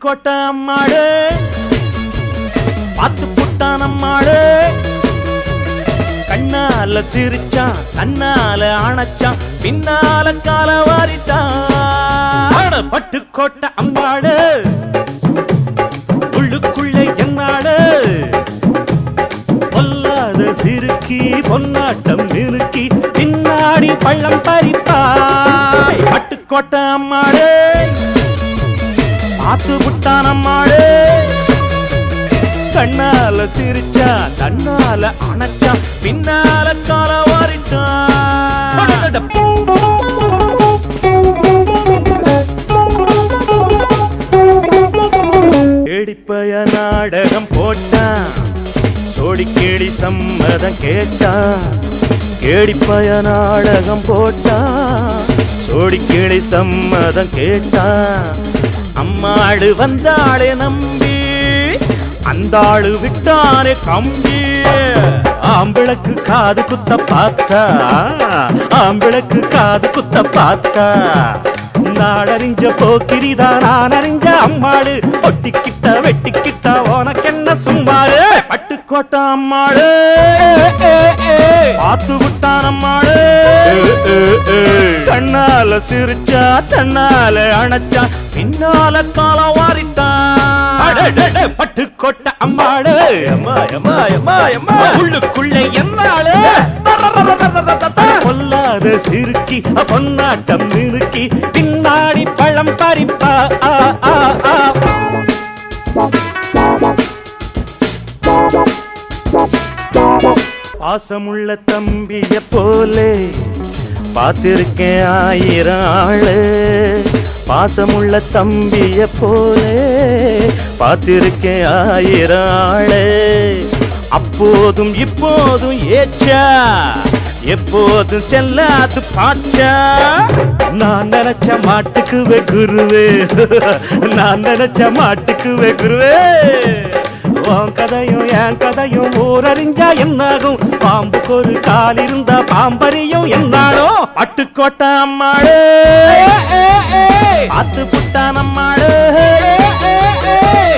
பட்டுக்கோட்டை அம்மாடு பாத்து புட்டான் அம்மாடு கண்ணால சிரிச்சான் கண்ணால அணைச்சான் பின்னால கால வாரிட்டான் பட்டுக்கோட்டை அம்மாடு உள்ளுக்குள்ளே என்னாடு பொல்லாத சிறுக்கி பொன்னாட்டம் நிறுக்கி பின்னாடி பள்ளம் பறிப்பாய் பட்டுக்கோட்டை அம்மாடு பாத்து புட்டான் அம்மாடு கண்ணால சிரிச்சா கண்ணால அணைச்சா பின்னால கால வாரிட்டான் கேடிப்பய நாடகம் போட்டான் சோடி கேடி சம்மதம் கேட்டான் கேடிப்பய நாடகம் போட்டான் சோடி கேடி சம்மதம் கேட்டான் அம்மாடு வந்தாளே நம்பி அந்த ஆளு விட்டானே கம்பி ஆம்பிளக்கு காது குத்த பார்த்தா ஆம்பிளக்கு காது குத்த பார்த்தா நாடறிஞ்ச போக்கிரிதா நான் அறிஞ்ச அம்மாடு ஒட்டிக்கிட்ட வெட்டிக்கிட்ட உனக்கென்ன சும்மாடு பட்டுக்கோட்டை அம்மாடு பாத்து விட்டான் அம்மாடு கண்ணால சிரிச்சா தன்னால அணைச்சா பின்னால கால வாரிட்டான் பட்டுக்கோட்டை அம்மாடு உள்ளுக்குள்ளே என்னாடு பொல்லாத சிறுக்கி பொன்னாட்டம் நிறுக்கி பின்னாடி பழம் பறிப்பா பாசமுள்ள தம்பிய போலே பார்த்திருக்கேன் ஆயிரம் ஆளு பாசமுள்ள தம்பிய போலே பார்த்திருக்கேன் ஆயிரம் ஆளு அப்போதும் இப்போதும் ஏச்சா எப்போதும் செல்லாது பாச்சா நான் நினைச்ச மாட்டுக்குவே குருவே நான் நினைச்ச மாட்டுக்குவே குருவே உன் கதையும் என் கதையும் ஊரறிஞ்சா என்னாகும் பாம்புக்கு ஒரு கால் இருந்தா பாம்பறியும் என்னானோ பட்டுக்கோட்டை அம்மாடு பாத்து புட்டான் அம்மாடு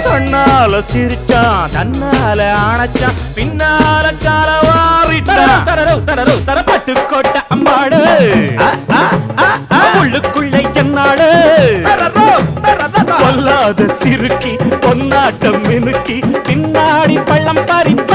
கண்ணால சிரிச்சான் தன்னால அணைச்சான் பின்னால கால வாரிட்டான் பட்டுக்கோட்டை அம்மாடு உள்ளுக்குள்ளே என்னாடு பொல்லாத சிறுக்கி பொன்னாட்டம் மினுக்கி பின்னாடி பள்ளம் பறிப்பா